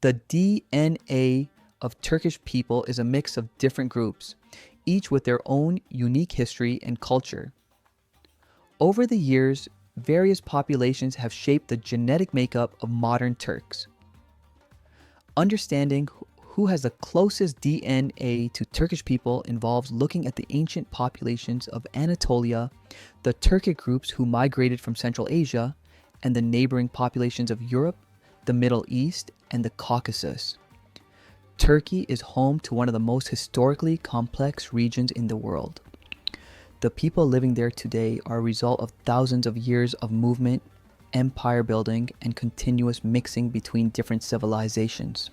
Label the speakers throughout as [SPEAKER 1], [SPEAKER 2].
[SPEAKER 1] The DNA of Turkish people is a mix of different groups, each with their own unique history and culture. Over the years, various populations have shaped the genetic makeup of modern Turks. Understanding who has the closest DNA to Turkish people involves looking at the ancient populations of Anatolia, the Turkic groups who migrated from Central Asia, and the neighboring populations of Europe, the Middle East, and the Caucasus. Turkey is home to one of the most historically complex regions in the world. The people living there today are a result of thousands of years of movement, empire building, and continuous mixing between different civilizations.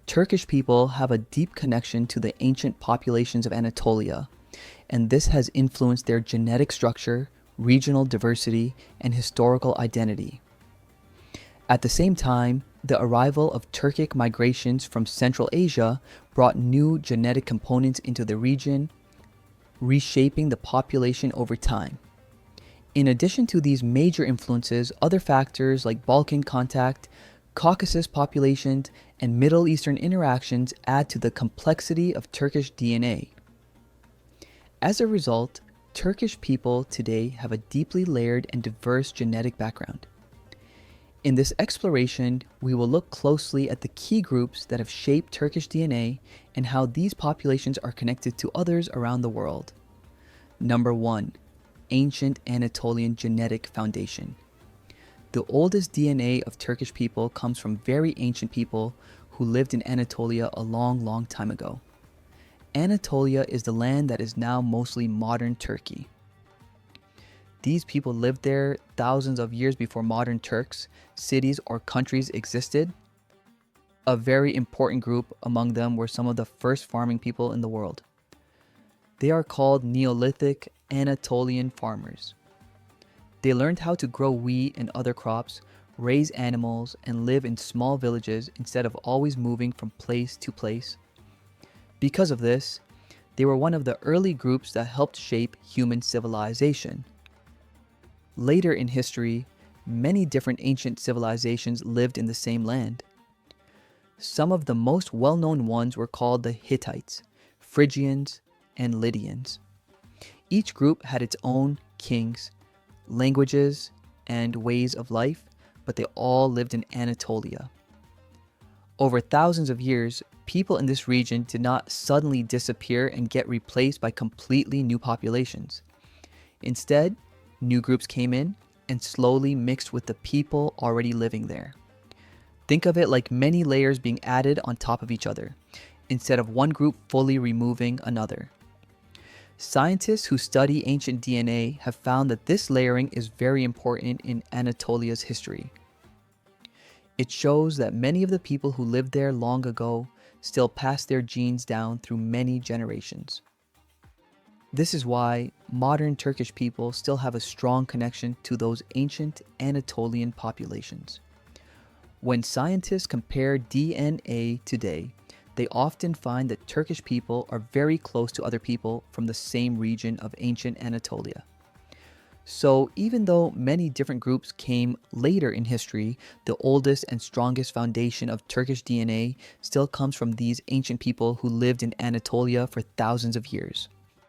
[SPEAKER 1] Turkish people have a deep connection to the ancient populations of Anatolia, and this has influenced their genetic structure, regional diversity, and historical identity. At the same time, the arrival of Turkic migrations from Central Asia brought new genetic components into the region, reshaping the population over time. In addition to these major influences, other factors like Balkan contact, Caucasus populations, and Middle Eastern interactions add to the complexity of Turkish DNA. As a result, Turkish people today have a deeply layered and diverse genetic background. In this exploration, we will look closely at the key groups that have shaped Turkish DNA and how these populations are connected to others around the world. Number 1. Ancient Anatolian Genetic Foundation. The oldest DNA of Turkish people comes from very ancient people who lived in Anatolia a long time ago. Anatolia is the land that is now mostly modern Turkey. These people lived there thousands of years before modern Turks, cities, or countries existed. A very important group among them were some of the first farming people in the world. They are called Neolithic Anatolian farmers. They learned how to grow wheat and other crops, raise animals, and live in small villages instead of always moving from place to place. Because of this, they were one of the early groups that helped shape human civilization. Later in history, many different ancient civilizations lived in the same land. Some of the most well-known ones were called the Hittites, Phrygians, and Lydians. Each group had its own kings, languages, and ways of life, but they all lived in Anatolia. Over thousands of years, people in this region did not suddenly disappear and get replaced by completely new populations. Instead, new groups came in and slowly mixed with the people already living there. Think of it like many layers being added on top of each other, instead of one group fully removing another. Scientists who study ancient DNA have found that this layering is very important in Anatolia's history. It shows that many of the people who lived there long ago still pass their genes down through many generations. This is why modern Turkish people still have a strong connection to those ancient Anatolian populations. When scientists compare DNA today, they often find that Turkish people are very close to other people from the same region of ancient Anatolia. So even though many different groups came later in history, the oldest and strongest foundation of Turkish DNA still comes from these ancient people who lived in Anatolia for thousands of years.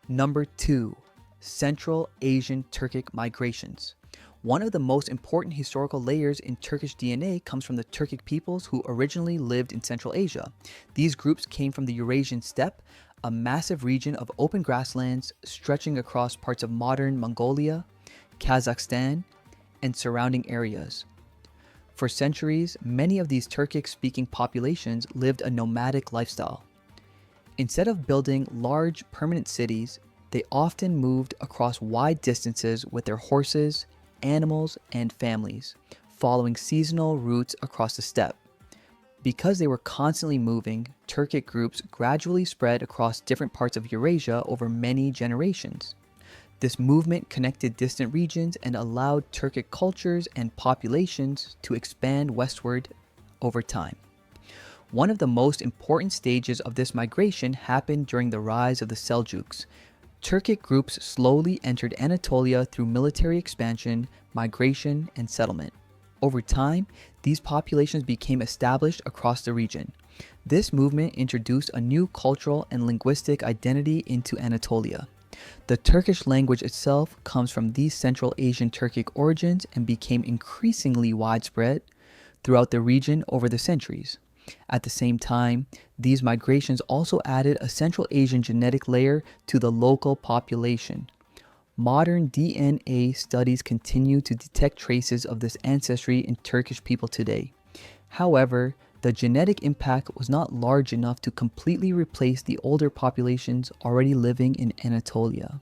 [SPEAKER 1] Number 2. Central Asian Turkic migrations. One of the most important historical layers in Turkish DNA comes from the Turkic peoples who originally lived in Central Asia. These groups came from the Eurasian steppe, a massive region of open grasslands stretching across parts of modern Mongolia, Kazakhstan, and surrounding areas. For centuries, many of these Turkic-speaking populations lived a nomadic lifestyle. Instead of building large permanent cities, they often moved across wide distances with their horses, animals, and families, following seasonal routes across the steppe. Because they were constantly moving, Turkic groups gradually spread across different parts of Eurasia over many generations. This movement connected distant regions and allowed Turkic cultures and populations to expand westward over time. One of the most important stages of this migration happened during the rise of the Seljuks. Turkic groups slowly entered Anatolia through military expansion, migration, and settlement. Over time, these populations became established across the region. This movement introduced a new cultural and linguistic identity into Anatolia. The Turkish language itself comes from these Central Asian Turkic origins and became increasingly widespread throughout the region over the centuries. At the same time, these migrations also added a Central Asian genetic layer to the local population. Modern DNA studies continue to detect traces of this ancestry in Turkish people today. However, the genetic impact was not large enough to completely replace the older populations already living in Anatolia.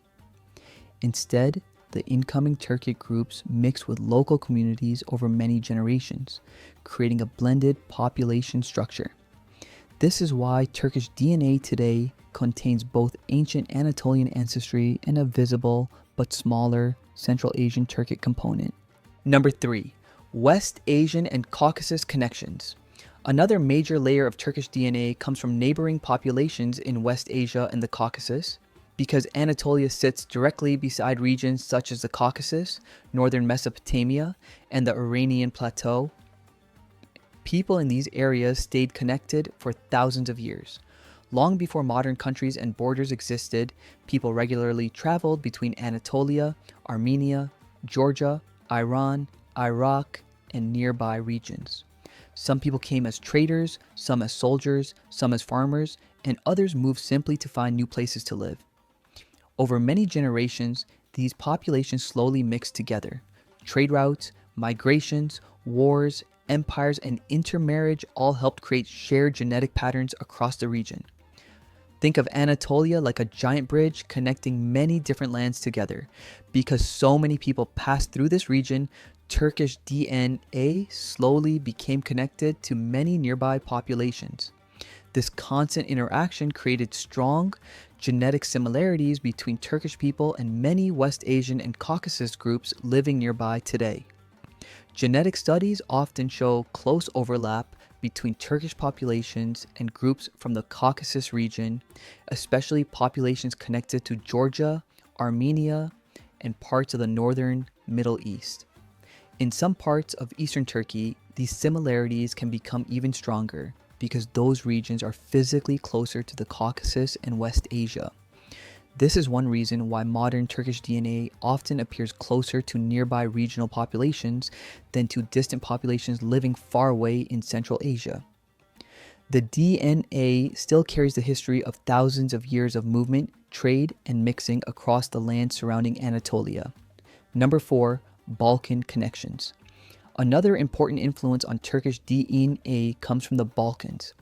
[SPEAKER 1] Instead, the incoming Turkic groups mixed with local communities over many generations, creating a blended population structure. This is why Turkish DNA today contains both ancient Anatolian ancestry and a visible but smaller Central Asian Turkic component. Number 3. West Asian and Caucasus connections. Another major layer of Turkish DNA comes from neighboring populations in West Asia and the Caucasus. Because Anatolia sits directly beside regions such as the Caucasus, northern Mesopotamia, and the Iranian Plateau, people in these areas stayed connected for thousands of years. Long before modern countries and borders existed, people regularly traveled between Anatolia, Armenia, Georgia, Iran, Iraq, and nearby regions. Some people came as traders, some as soldiers, some as farmers, and others moved simply to find new places to live. Over many generations, these populations slowly mixed together. Trade routes, migrations, wars, empires, and intermarriage all helped create shared genetic patterns across the region. Think of Anatolia like a giant bridge connecting many different lands together. Because so many people passed through this region, Turkish DNA slowly became connected to many nearby populations. This constant interaction created strong genetic similarities between Turkish people and many West Asian and Caucasus groups living nearby today. Genetic studies often show close overlap between Turkish populations and groups from the Caucasus region, especially populations connected to Georgia, Armenia, and parts of the northern Middle East. In some parts of eastern Turkey, these similarities can become even stronger because those regions are physically closer to the Caucasus and West Asia. This is one reason why modern Turkish DNA often appears closer to nearby regional populations than to distant populations living far away in Central Asia. The DNA still carries the history of thousands of years of movement, trade, and mixing across the land surrounding Anatolia. Number 4. Balkan connections. Another important influence on Turkish DNA comes from the Balkans.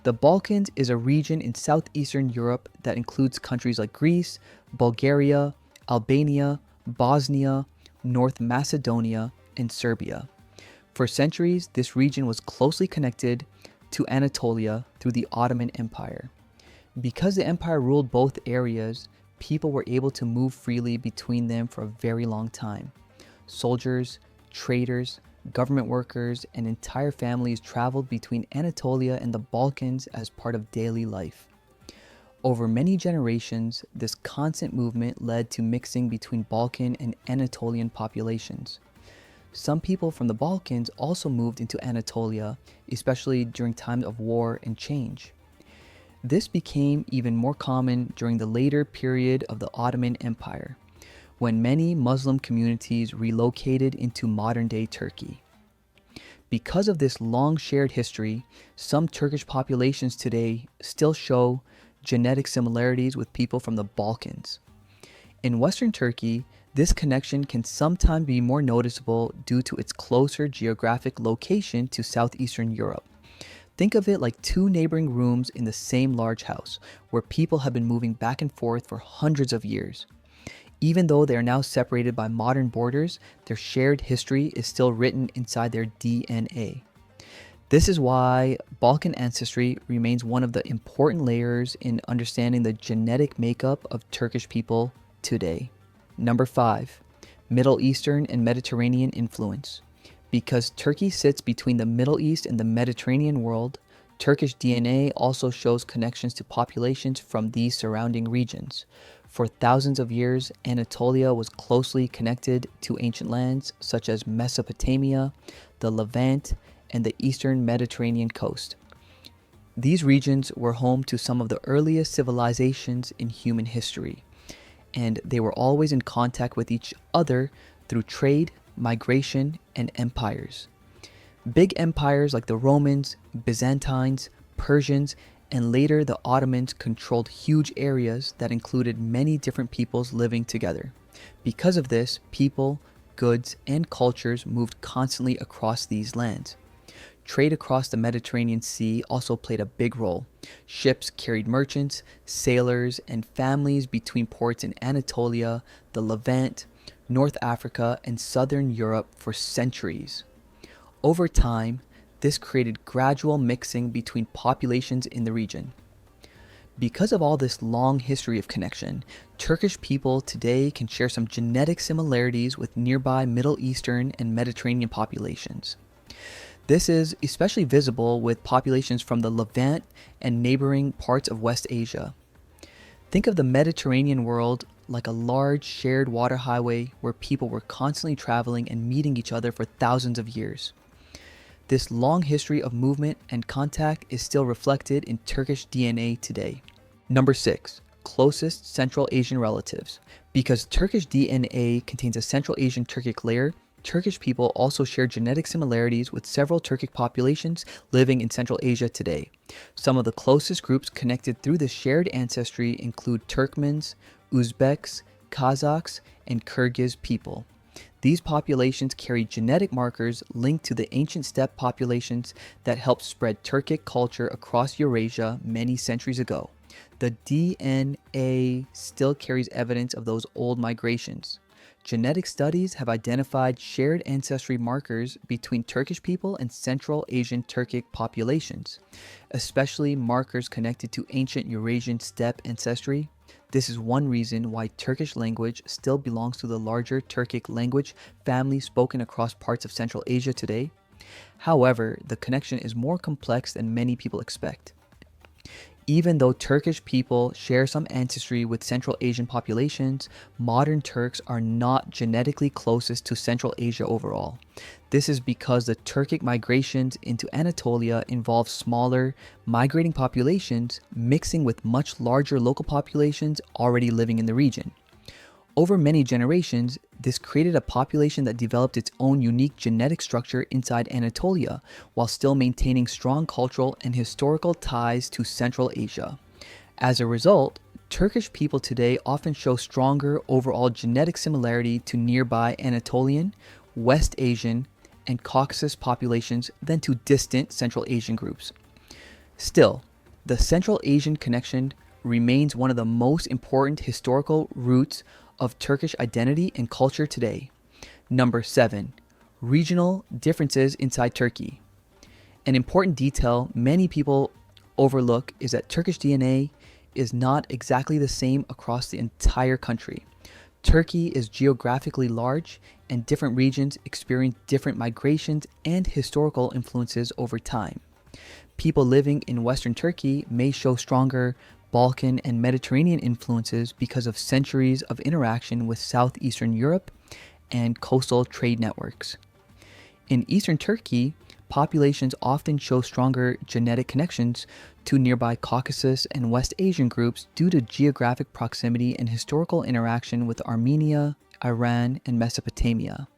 [SPEAKER 1] The Balkans is a region in southeastern Europe that includes countries like Greece, Bulgaria, Albania, Bosnia, North Macedonia, and Serbia. For centuries, this region was closely connected to Anatolia through the Ottoman Empire. Because the empire ruled both areas, people were able to move freely between them for a very long time. Soldiers, traders, government workers, and entire families traveled between Anatolia and the Balkans as part of daily life. Over many generations, this constant movement led to mixing between Balkan and Anatolian populations. Some people from the Balkans also moved into Anatolia, especially during times of war and change. This became even more common during the later period of the Ottoman Empire, when many Muslim communities relocated into modern-day Turkey. Because of this long shared history, some Turkish populations today still show genetic similarities with people from the Balkans. In Western Turkey, this connection can sometimes be more noticeable due to its closer geographic location to southeastern Europe. Think of it like two neighboring rooms in the same large house, where people have been moving back and forth for hundreds of years. Even though they are now separated by modern borders, their shared history is still written inside their DNA. This is why Balkan ancestry remains one of the important layers in understanding the genetic makeup of Turkish people today. Number 5. Middle Eastern and Mediterranean influence. Because Turkey sits between the Middle East and the Mediterranean world, Turkish DNA also shows connections to populations from these surrounding regions. For thousands of years, Anatolia was closely connected to ancient lands such as Mesopotamia, the Levant, and the eastern Mediterranean coast. These regions were home to some of the earliest civilizations in human history, and they were always in contact with each other through trade, migration, and empires. Big empires like the Romans, Byzantines, Persians, and later the Ottomans controlled huge areas that included many different peoples living together. Because of this, people, goods, and cultures moved constantly across these lands. Trade across the Mediterranean Sea also played a big role. Ships carried merchants, sailors, and families between ports in Anatolia, the Levant, North Africa, and southern Europe for centuries. Over time, this created gradual mixing between populations in the region. Because of all this long history of connection, Turkish people today can share some genetic similarities with nearby Middle Eastern and Mediterranean populations. This is especially visible with populations from the Levant and neighboring parts of West Asia. Think of the Mediterranean world like a large shared water highway where people were constantly traveling and meeting each other for thousands of years. This long history of movement and contact is still reflected in Turkish DNA today. Number 6. Closest Central Asian relatives. Because Turkish DNA contains a Central Asian Turkic layer, Turkish people also share genetic similarities with several Turkic populations living in Central Asia today. Some of the closest groups connected through this shared ancestry include Turkmens, Uzbeks, Kazakhs, and Kyrgyz people. These populations carry genetic markers linked to the ancient steppe populations that helped spread Turkic culture across Eurasia many centuries ago. The DNA still carries evidence of those old migrations. Genetic studies have identified shared ancestry markers between Turkish people and Central Asian Turkic populations, especially markers connected to ancient Eurasian steppe ancestry. This is one reason why Turkish language still belongs to the larger Turkic language family spoken across parts of Central Asia today. However, the connection is more complex than many people expect. Even though Turkish people share some ancestry with Central Asian populations, modern Turks are not genetically closest to Central Asia overall. This is because the Turkic migrations into Anatolia involve smaller, migrating populations mixing with much larger local populations already living in the region. Over many generations, this created a population that developed its own unique genetic structure inside Anatolia, while still maintaining strong cultural and historical ties to Central Asia. As a result, Turkish people today often show stronger overall genetic similarity to nearby Anatolian, West Asian, and Caucasus populations than to distant Central Asian groups. Still, the Central Asian connection remains one of the most important historical roots of Turkish identity and culture today. Number 7. Regional differences inside Turkey. An important detail many people overlook is that Turkish DNA is not exactly the same across the entire country. Turkey is geographically large, and different regions experience different migrations and historical influences over time. People living in Western Turkey may show stronger Balkan and Mediterranean influences because of centuries of interaction with southeastern Europe and coastal trade networks. In eastern Turkey, populations often show stronger genetic connections to nearby Caucasus and West Asian groups due to geographic proximity and historical interaction with Armenia, Iran, and Mesopotamia.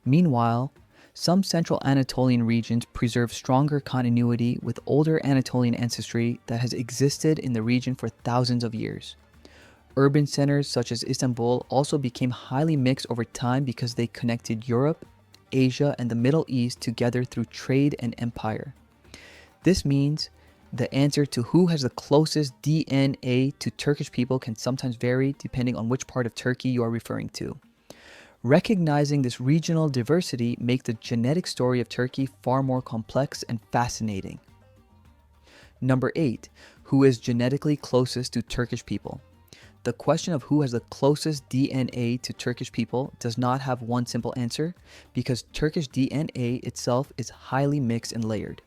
[SPEAKER 1] Meanwhile, some central Anatolian regions preserve stronger continuity with older Anatolian ancestry that has existed in the region for thousands of years. Urban centers such as Istanbul also became highly mixed over time because they connected Europe, Asia, and the Middle East together through trade and empire. This means the answer to who has the closest DNA to Turkish people can sometimes vary depending on which part of Turkey you are referring to. Recognizing this regional diversity makes the genetic story of Turkey far more complex and fascinating. Number 8. Who is genetically closest to Turkish people? The question of who has the closest DNA to Turkish people does not have one simple answer because Turkish DNA itself is highly mixed and layered.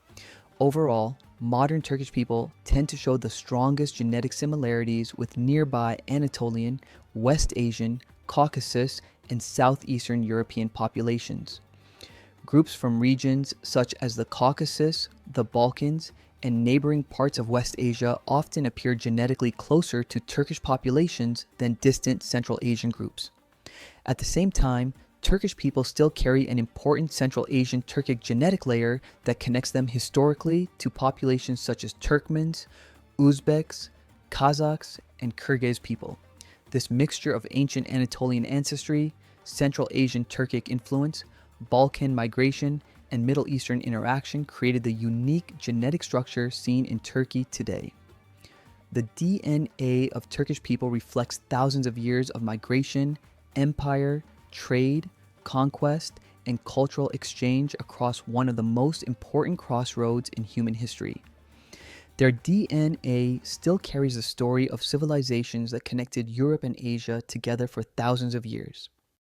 [SPEAKER 1] Overall, modern Turkish people tend to show the strongest genetic similarities with nearby Anatolian, West Asian, Caucasus, and Southeastern European populations. Groups from regions such as the Caucasus, the Balkans, and neighboring parts of West Asia often appear genetically closer to Turkish populations than distant Central Asian groups. At the same time, Turkish people still carry an important Central Asian Turkic genetic layer that connects them historically to populations such as Turkmens, Uzbeks, Kazakhs, and Kyrgyz people. This mixture of ancient Anatolian ancestry, Central Asian Turkic influence, Balkan migration, and Middle Eastern interaction created the unique genetic structure seen in Turkey today. The DNA of Turkish people reflects thousands of years of migration, empire, trade, conquest, and cultural exchange across one of the most important crossroads in human history. Their DNA still carries the story of civilizations that connected Europe and Asia together for thousands of years.